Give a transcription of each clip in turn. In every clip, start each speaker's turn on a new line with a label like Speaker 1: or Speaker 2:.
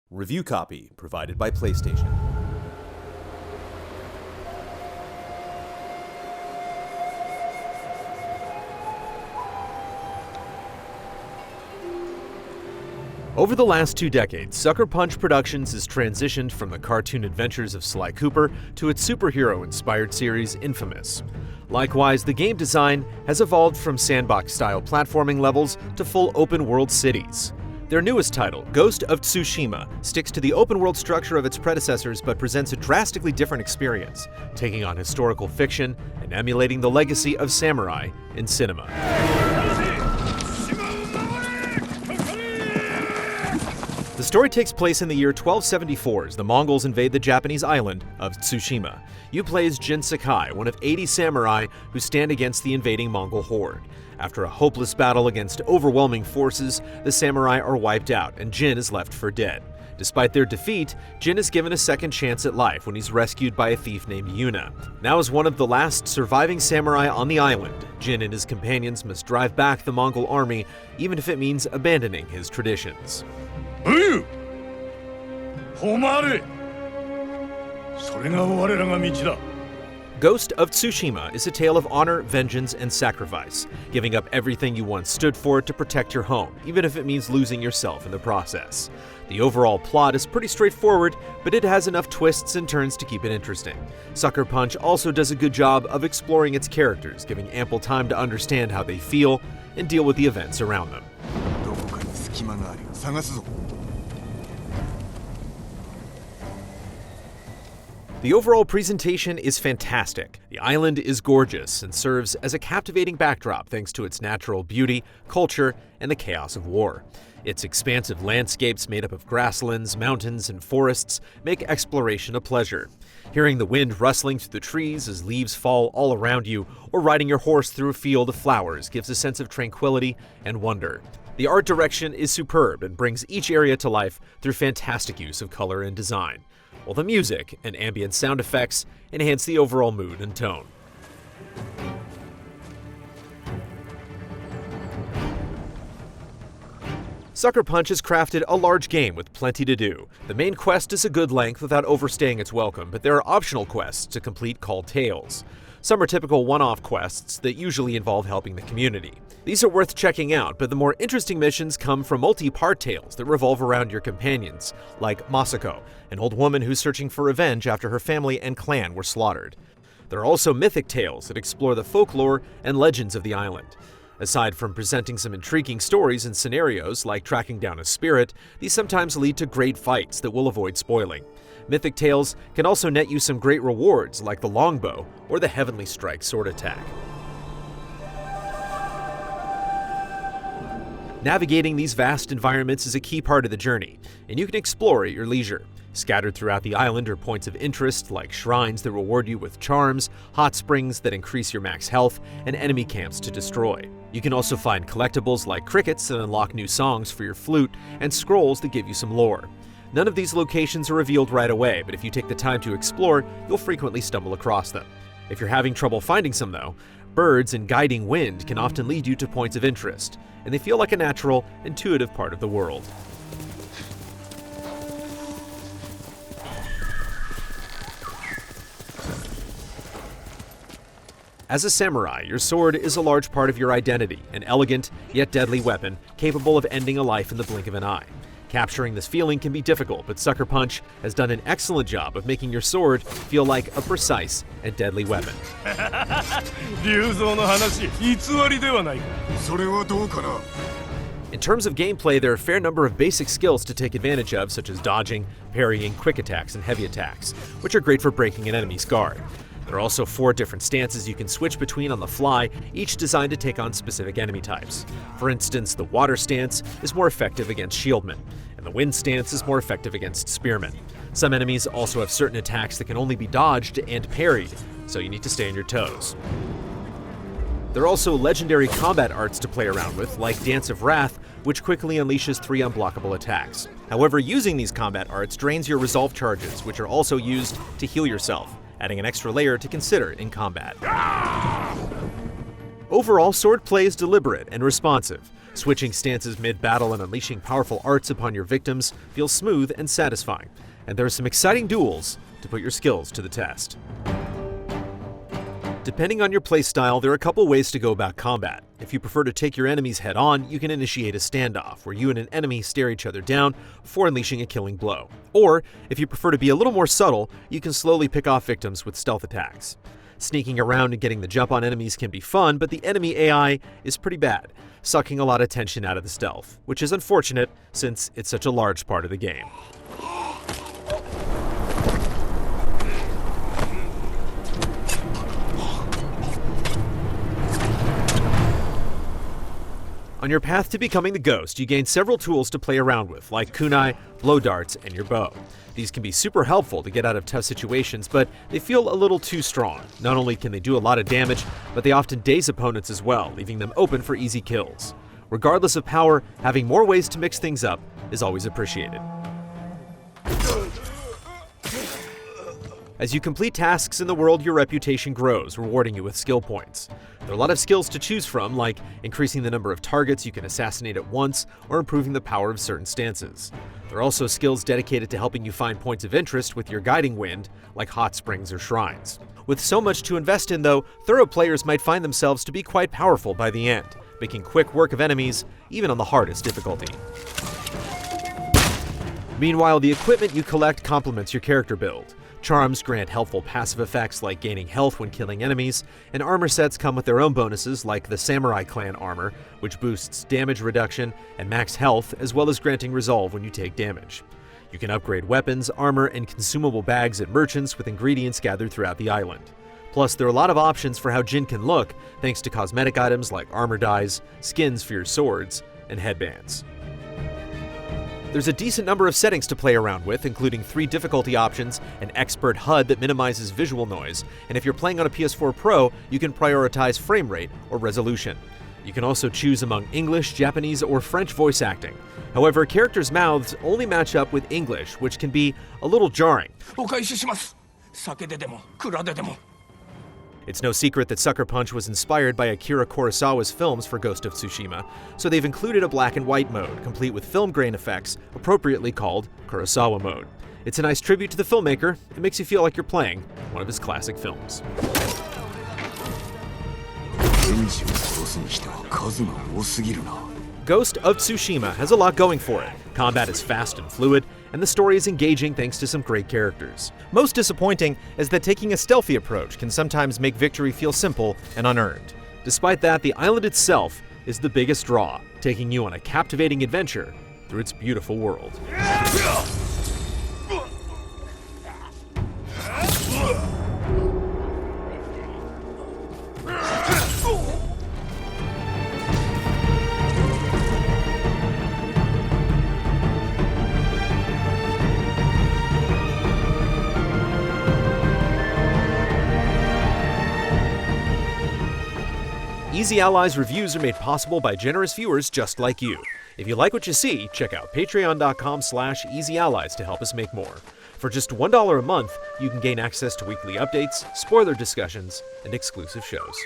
Speaker 1: Review copy provided by PlayStation. Over the last 2 decades, Sucker Punch Productions has transitioned from the cartoon adventures of Sly Cooper to its superhero-inspired series Infamous. Likewise, the game design has evolved from sandbox-style platforming levels to full open-world cities. Their newest title, Ghost of Tsushima, sticks to the open-world structure of its predecessors but presents a drastically different experience, taking on historical fiction and emulating the legacy of samurai in cinema. The story takes place in the year 1274 as the Mongols invade the Japanese island of Tsushima. You play as Jin Sakai, one of 80 samurai who stand against the invading Mongol horde. After a hopeless battle against overwhelming forces, the samurai are wiped out and Jin is left for dead. Despite their defeat, Jin is given a second chance at life when he's rescued by a thief named Yuna. Now as one of the last surviving samurai on the island, Jin and his companions must drive back the Mongol army, even if it means abandoning his traditions. Ghost of Tsushima is a tale of honor, vengeance, and sacrifice, giving up everything you once stood for to protect your home, even if it means losing yourself in the process. The overall plot is pretty straightforward, but it has enough twists and turns to keep it interesting. Sucker Punch also does a good job of exploring its characters, giving ample time to understand how they feel and deal with the events around them. The overall presentation is fantastic. The island is gorgeous and serves as a captivating backdrop thanks to its natural beauty, culture, and the chaos of war. Its expansive landscapes made up of grasslands, mountains, and forests make exploration a pleasure. Hearing the wind rustling through the trees as leaves fall all around you, or riding your horse through a field of flowers gives a sense of tranquility and wonder. The art direction is superb and brings each area to life through fantastic use of color and design, while the music and ambient sound effects enhance the overall mood and tone. Sucker Punch has crafted a large game with plenty to do. The main quest is a good length without overstaying its welcome, but there are optional quests to complete called Tales. Some are typical one-off quests that usually involve helping the community. These are worth checking out, but the more interesting missions come from multi-part tales that revolve around your companions, like Masako, an old woman who's searching for revenge after her family and clan were slaughtered. There are also mythic tales that explore the folklore and legends of the island. Aside from presenting some intriguing stories and scenarios, like tracking down a spirit, these sometimes lead to great fights that we'll avoid spoiling. Mythic tales can also net you some great rewards, like the longbow or the Heavenly Strike sword attack. Navigating these vast environments is a key part of the journey, and you can explore at your leisure. Scattered throughout the island are points of interest like shrines that reward you with charms, hot springs that increase your max health, and enemy camps to destroy. You can also find collectibles like crickets that unlock new songs for your flute, and scrolls that give you some lore. None of these locations are revealed right away, but if you take the time to explore, you'll frequently stumble across them. If you're having trouble finding some though, birds and guiding wind can often lead you to points of interest, and they feel like a natural, intuitive part of the world. As a samurai, your sword is a large part of your identity, an elegant yet deadly weapon capable of ending a life in the blink of an eye. Capturing this feeling can be difficult, but Sucker Punch has done an excellent job of making your sword feel like a precise and deadly weapon. In terms of gameplay, there are a fair number of basic skills to take advantage of, such as dodging, parrying, quick attacks, and heavy attacks, which are great for breaking an enemy's guard. There are also 4 different stances you can switch between on the fly, each designed to take on specific enemy types. For instance, the water stance is more effective against shieldmen, and the wind stance is more effective against spearmen. Some enemies also have certain attacks that can only be dodged and parried, so you need to stay on your toes. There are also legendary combat arts to play around with, like Dance of Wrath, which quickly unleashes 3 unblockable attacks. However, using these combat arts drains your resolve charges, which are also used to heal yourself, adding an extra layer to consider in combat. Overall, Swordplay is deliberate and responsive. Switching stances mid-battle and unleashing powerful arts upon your victims feels smooth and satisfying, and there are some exciting duels to put your skills to the test. Depending on your playstyle, there are a couple ways to go about combat. If you prefer to take your enemies head-on, you can initiate a standoff, where you and an enemy stare each other down before unleashing a killing blow. Or, if you prefer to be a little more subtle, you can slowly pick off victims with stealth attacks. Sneaking around and getting the jump on enemies can be fun, but the enemy AI is pretty bad, sucking a lot of tension out of the stealth, which is unfortunate since it's such a large part of the game. On your path to becoming the Ghost, you gain several tools to play around with, like kunai, blow darts, and your bow. These can be super helpful to get out of tough situations, but they feel a little too strong. Not only can they do a lot of damage, but they often daze opponents as well, leaving them open for easy kills. Regardless of power, having more ways to mix things up is always appreciated. As you complete tasks in the world, your reputation grows, rewarding you with skill points. There are a lot of skills to choose from, like increasing the number of targets you can assassinate at once or improving the power of certain stances. There are also skills dedicated to helping you find points of interest with your guiding wind, like hot springs or shrines. With so much to invest in though, thorough players might find themselves to be quite powerful by the end, making quick work of enemies even on the hardest difficulty. Meanwhile, the equipment you collect complements your character build. Charms grant helpful passive effects like gaining health when killing enemies, and armor sets come with their own bonuses like the Samurai Clan armor, which boosts damage reduction and max health, as well as granting resolve when you take damage. You can upgrade weapons, armor, and consumable bags at merchants with ingredients gathered throughout the island. Plus, there are a lot of options for how Jin can look, thanks to cosmetic items like armor dyes, skins for your swords, and headbands. There's a decent number of settings to play around with, including 3 difficulty options, an expert HUD that minimizes visual noise, and if you're playing on a PS4 Pro, you can prioritize frame rate or resolution. You can also choose among English, Japanese, or French voice acting. However, characters' mouths only match up with English, which can be a little jarring. It's no secret that Sucker Punch was inspired by Akira Kurosawa's films for Ghost of Tsushima, so they've included a black and white mode, complete with film grain effects, appropriately called Kurosawa Mode. It's a nice tribute to the filmmaker. It makes you feel like you're playing one of his classic films. Ghost of Tsushima has a lot going for it. Combat is fast and fluid, and the story is engaging thanks to some great characters. Most disappointing is that taking a stealthy approach can sometimes make victory feel simple and unearned. Despite that, the island itself is the biggest draw, taking you on a captivating adventure through its beautiful world. Easy Allies reviews are made possible by generous viewers just like you. If you like what you see, check out patreon.com/easyallies to help us make more. For just $1 a month, you can gain access to weekly updates, spoiler discussions, and exclusive shows.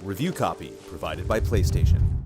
Speaker 2: Review copy provided by PlayStation.